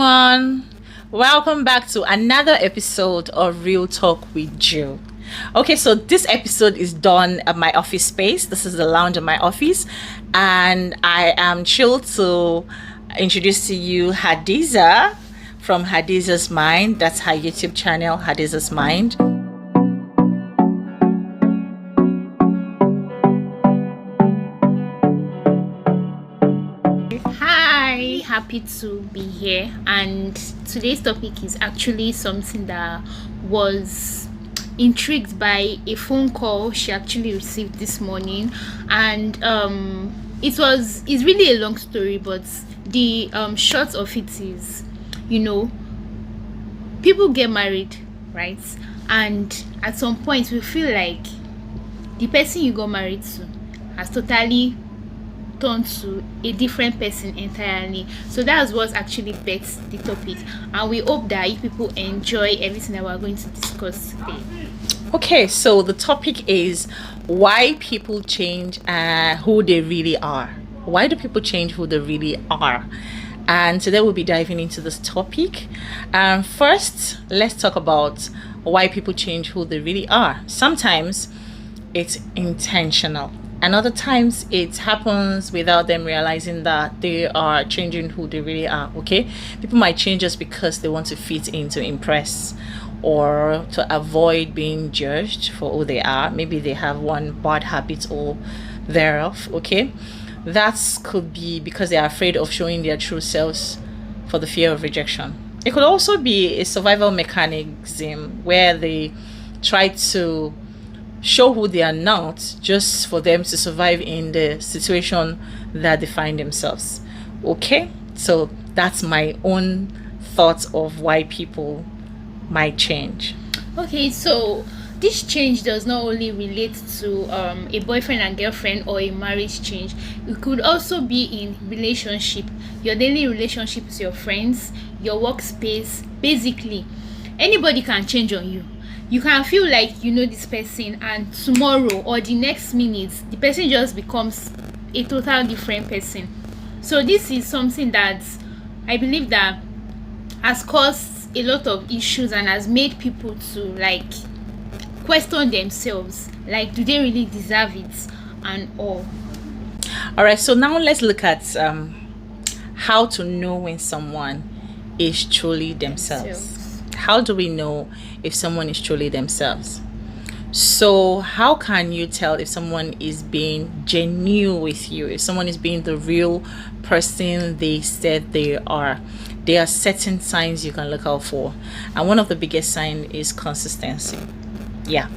everyone. Welcome back to another episode of Real Talk with Jill. Okay, so this episode is done at my office space. This is the lounge of my office, and I am thrilled to introduce to you Hadiza from Hadiza's Mind. That's her YouTube channel, Hadiza's Mind. Hi, happy to be here, and today's topic is actually something that was intrigued by a phone call she actually received this morning. And it's really a long story, but the short of it is, people get married, right? And at some point we feel like the person you got married to has totally turned to a different person entirely. So that's what actually bets the topic, and we hope that you people enjoy everything that we're going to discuss today. Okay, so the topic is why people change who they really are. Why do people change who they really are? And today we'll be diving into this topic. First, let's talk about why people change who they really are. Sometimes it's intentional, and other times it happens without them realizing that they are changing who they really are. Okay, people might change just because they want to fit in, to impress, or to avoid being judged for who they are. Maybe they have one bad habit or thereof. Okay, that could be because they are afraid of showing their true selves for the fear of rejection. It could also be a survival mechanism where they try to show who they are not just for them to survive in the situation that they find themselves. Okay, so that's my own thoughts of why people might change. Okay, so this change does not only relate to a boyfriend and girlfriend or a marriage change. It could also be in relationship, your daily relationship with your friends, your workspace. Basically, anybody can change on you. You can feel like you know this person, and tomorrow or the next minute the person just becomes a total different person. So this is something that I believe that has caused a lot of issues and has made people to question themselves, like, do they really deserve it and all. Right, so now let's look at how to know when someone is truly themselves. How do we know if someone is truly themselves? So how can you tell if someone is being genuine with you, if someone is being the real person they said they are? There are certain signs you can look out for, and one of the biggest signs is consistency.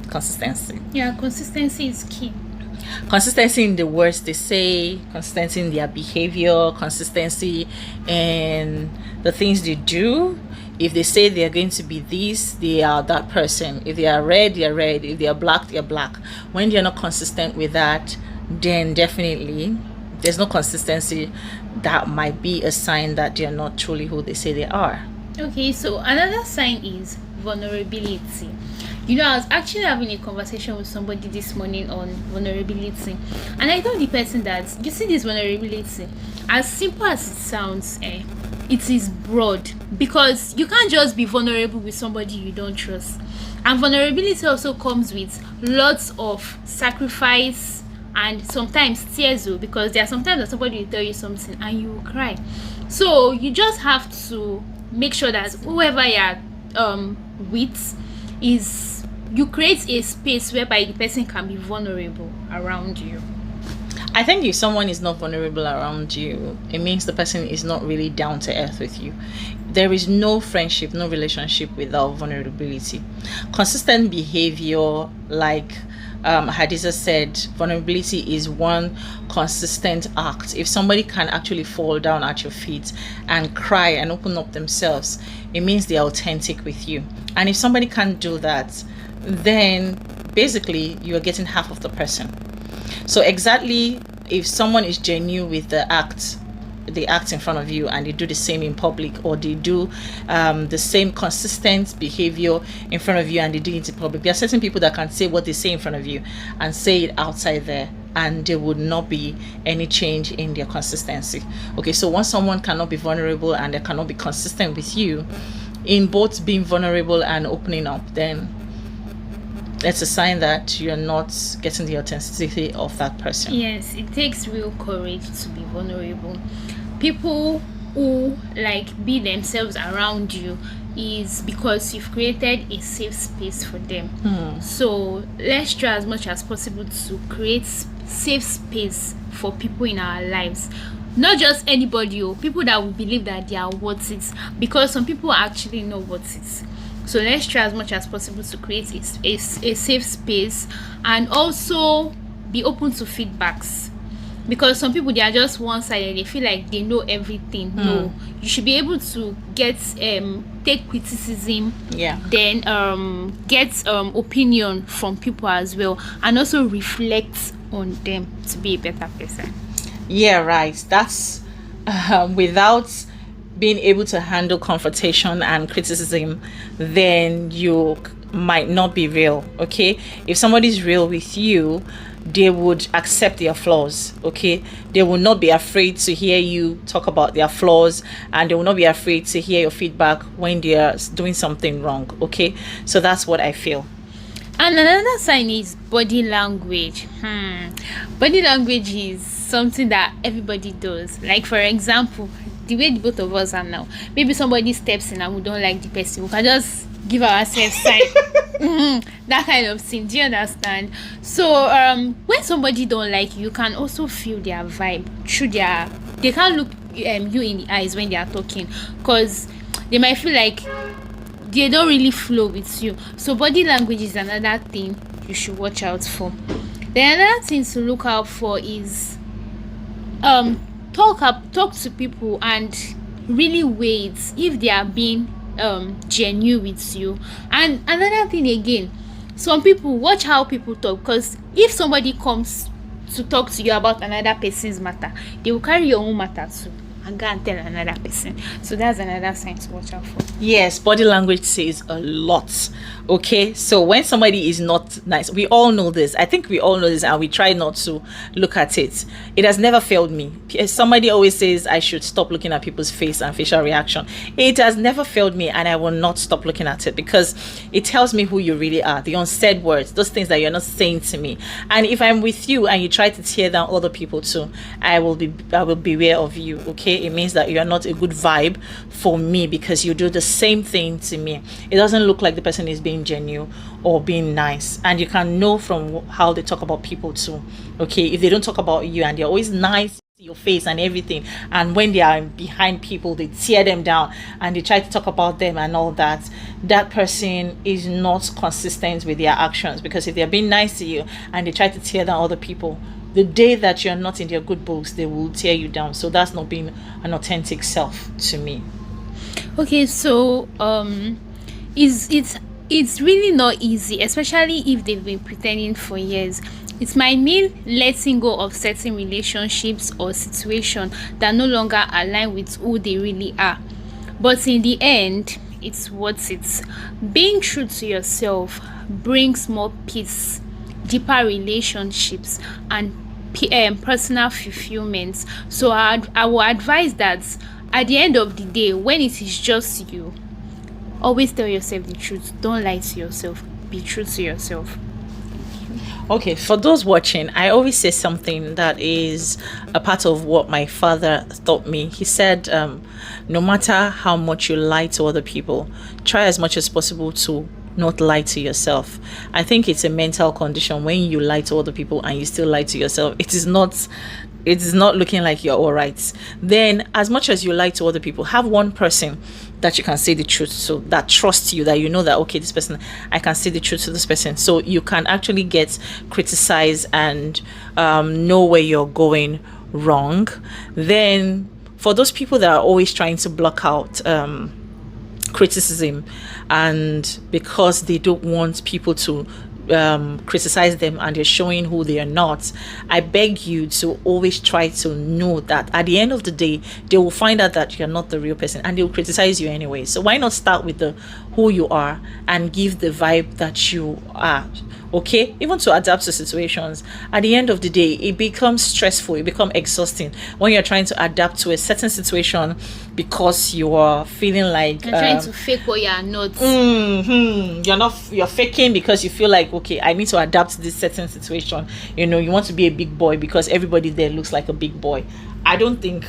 Consistency is key. Consistency in the words they say, consistency in their behavior, consistency in the things they do. If they say they are going to be this, they are that person. If they are red, they are red. If they are black, they are black. When they are not consistent with that, then definitely there's no consistency. That might be a sign that they are not truly who they say they are. Okay, so another sign is vulnerability. I was actually having a conversation with somebody this morning on vulnerability, and I told the person that, you see, this vulnerability, as simple as it sounds, it is broad, because you can't just be vulnerable with somebody you don't trust. And vulnerability also comes with lots of sacrifice and sometimes tears, because there are sometimes that somebody will tell you something and you will cry. So you just have to make sure that whoever you're with you create a space whereby the person can be vulnerable around you. I think if someone is not vulnerable around you, it means the person is not really down to earth with you. There is no friendship, no relationship without vulnerability. Consistent behavior, like Hadiza said, vulnerability is one consistent act. If somebody can actually fall down at your feet and cry and open up themselves, it means they're authentic with you. And if somebody can't do that, then basically you are getting half of the person. So exactly, if someone is genuine with they act in front of you, and they do the same in public, or they do the same consistent behavior in front of you and they do it in public. There are certain people that can say what they say in front of you and say it outside there and there would not be any change in their consistency. Okay, so once someone cannot be vulnerable and they cannot be consistent with you in both being vulnerable and opening up, then it's a sign that you're not getting the authenticity of that person. Yes, it takes real courage to be vulnerable. People who like be themselves around you is because you've created a safe space for them. So let's try as much as possible to create safe space for people in our lives. Not just anybody, people that we believe that they are worth it, because some people actually know worth it. So let's try as much as possible to create a safe space, and also be open to feedbacks, because some people, they are just one-sided. They feel like they know everything. No, you should be able to get take criticism, then get opinion from people as well, and also reflect on them to be a better person. Yeah, right. That's without being able to handle confrontation and criticism, then you might not be real. Okay, if somebody's real with you, they would accept their flaws. Okay, they will not be afraid to hear you talk about their flaws, and they will not be afraid to hear your feedback when they are doing something wrong. Okay, so that's what I feel. And another sign is body language. Body language is something that everybody does. Like, for example, the way the both of us are now, maybe somebody steps in and we don't like the person, we can just give ourselves sign. That kind of thing. Do you understand? So when somebody don't like you, you can also feel their vibe through their, they can't look you in the eyes when they are talking, because they might feel like they don't really flow with you. So body language is another thing you should watch out for. Then another thing to look out for is talk to people and really wait if they are being genuine with you. And another thing again, some people, watch how people talk, because if somebody comes to talk to you about another person's matter, they will carry your own matter too and go and tell another person. So that's another sign to watch out for. Yes, body language says a lot. Okay, so when somebody is not nice, we all know this. I think we all know this, and we try not to look at it. It has never failed me. Somebody always says I should stop looking at people's face and facial reaction. It has never failed me, and I will not stop looking at it, because it tells me who you really are. The unsaid words, those things that you're not saying to me. And if I'm with you and you try to tear down other people too, I will beware of you. Okay, it means that you're not a good vibe for me, because you do the same thing to me. It doesn't look like the person is being genuine or being nice, and you can know from how they talk about people too. Okay, if they don't talk about you and they're always nice to your face and everything, and when they are behind people they tear them down and they try to talk about them and all that, that person is not consistent with their actions. Because if they're being nice to you and they try to tear down other people, the day that you're not in their good books, they will tear you down. So that's not being an authentic self to me. Okay, so it's really not easy, especially if they've been pretending for years. It might mean letting go of certain relationships or situations that no longer align with who they really are. But in the end, it's worth it. Being true to yourself brings more peace, deeper relationships, and personal fulfillment. So I will advise that at the end of the day, when it is just you, always tell yourself the truth. Don't lie to yourself. Be true to yourself. Okay, for those watching, I always say something that is a part of what my father taught me. He said, no matter how much you lie to other people, try as much as possible to not lie to yourself. I think it's a mental condition when you lie to other people and you still lie to yourself. It is not looking like you're all right. Then, as much as you lie to other people, have one person that you can say the truth to, that trusts you, that you know that, okay, this person, I can say the truth to this person. So you can actually get criticized and know where you're going wrong. Then, for those people that are always trying to block out criticism, and because they don't want people to criticize them and you're showing who they are not, I beg you to always try to know that at the end of the day, they will find out that you're not the real person and they will criticize you anyway. So why not start with the who you are and give the vibe that you are? Okay, even to adapt to situations. At the end of the day, it becomes stressful, it becomes exhausting when you're trying to adapt to a certain situation because you are feeling like you're trying to fake what you're not. You're faking because you feel like, okay, I need to adapt to this certain situation. You know, you want to be a big boy because everybody there looks like a big boy. I don't think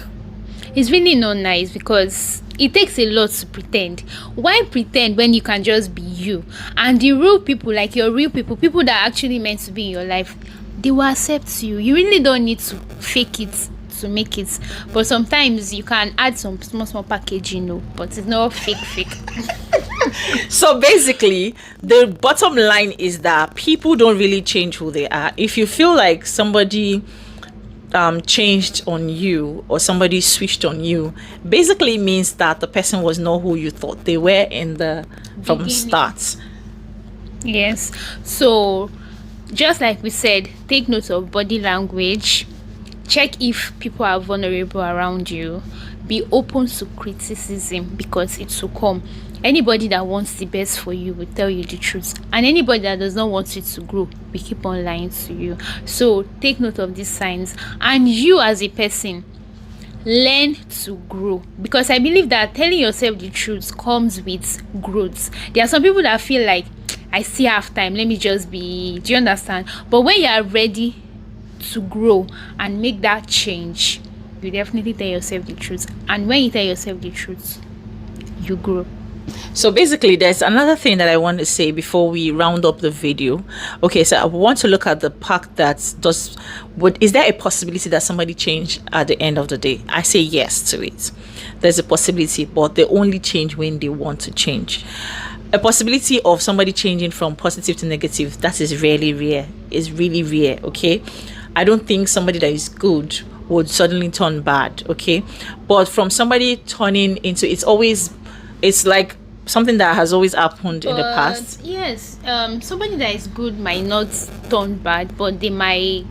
it's really not nice, because it takes a lot to pretend. Why pretend when you can just be you? And the real people, like your real people that are actually meant to be in your life, they will accept you. You really don't need to fake it to make it. But sometimes you can add some small packaging, but it's not fake. So basically, the bottom line is that people don't really change who they are. If you feel like somebody changed on you or somebody switched on you, basically means that the person was not who you thought they were from start. Yes. So just like we said, take note of body language, check if people are vulnerable around you, be open to criticism because it will come. Anybody that wants the best for you will tell you the truth, and anybody that does not want you to grow will keep on lying to you. So take note of these signs, and you as a person, learn to grow, because I believe that telling yourself the truth comes with growth. There are some people that feel like, I still have time, let me just be, do you understand? But when you are ready to grow and make that change, you definitely tell yourself the truth, and when you tell yourself the truth, you grow. So basically, there's another thing that I want to say before we round up the video. Okay, so I want to look at the part that is there a possibility that somebody change at the end of the day? I say yes to it. There's a possibility, but they only change when they want to change. A possibility of somebody changing from positive to negative, that is really rare. It's really rare, okay? I don't think somebody that is good would suddenly turn bad, okay? But from somebody turning into, it's like something that has always happened in the past. Yes, somebody that is good might not turn bad, but they might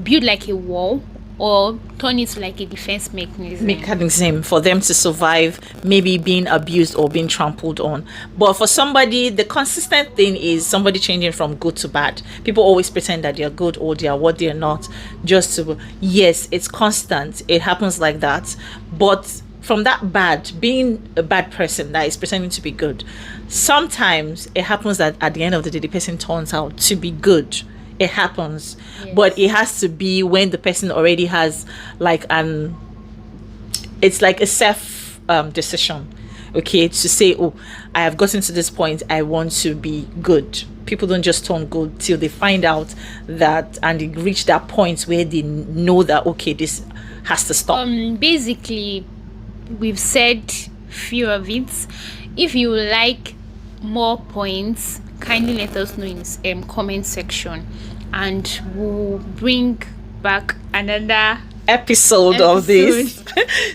build like a wall or turn it to like a defense mechanism for them to survive maybe being abused or being trampled on. But for somebody, the consistent thing is somebody changing from good to bad. People always pretend that they're good or they are what they're not, just to, yes, it's constant, it happens like that. But from that bad, being a bad person that is pretending to be good, sometimes it happens that at the end of the day, the person turns out to be good. It happens. Yes. But it has to be when the person already has like it's like a self decision, okay, to say, oh, I have gotten to this point, I want to be good. People don't just turn good till they find out that, and they reach that point where they know that, okay, this has to stop. Basically, we've said few of it. If you like more points, kindly let us know in comment section, and we'll bring back another episode of this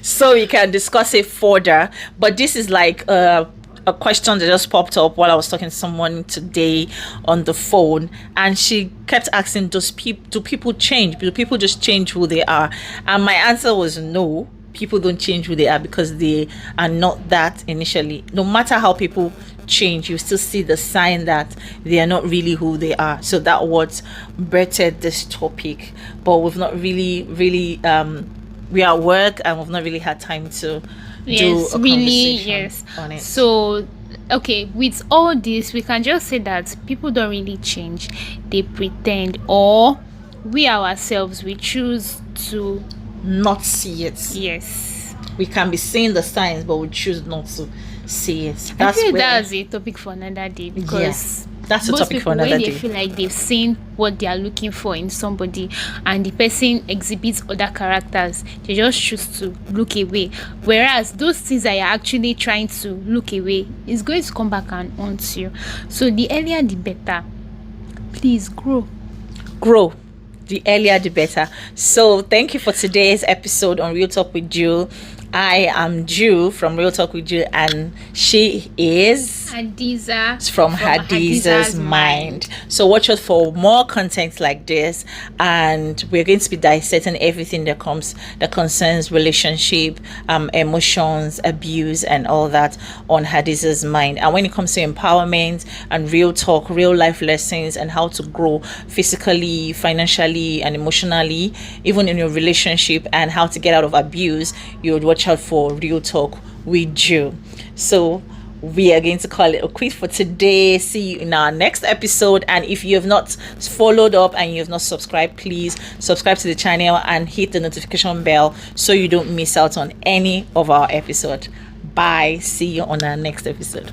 so we can discuss it further. But this is like a question that just popped up while I was talking to someone today on the phone, and she kept asking, do people change? Do people just change who they are? And my answer was no. People don't change who they are because they are not that initially. No matter how people change, you still see the sign that they are not really who they are. So that what birthed this topic. But we've not really we are at work and we've not really had time to do a conversation on it. So okay, with all this, we can just say that people don't really change, they pretend, or we ourselves, we choose to not see it. Yes, we can be seeing the signs, but we choose not to see it. That's a topic for another day, because that's a topic for another day. They feel like they've seen what they are looking for in somebody, and the person exhibits other characters, they just choose to look away. Whereas those things that you're actually trying to look away is going to come back and haunt you. So the earlier the better. Please grow. The earlier the better. So thank you for today's episode on Real Talk with Jill. I am Ju from Real Talk with Ju, and she is Hadiza from Hadiza's Mind. So watch out for more content like this, and we're going to be dissecting everything that concerns relationship, emotions, abuse, and all that on Hadiza's Mind. And when it comes to empowerment and real talk, real life lessons, and how to grow physically, financially, and emotionally, even in your relationship, and how to get out of abuse, you would watch out for Real Talk with You. So we are going to call it a quit for today. See you in our next episode. And if you have not followed up and you have not subscribed, please subscribe to the channel and hit the notification bell so you don't miss out on any of our episodes. Bye. See you on our next episode.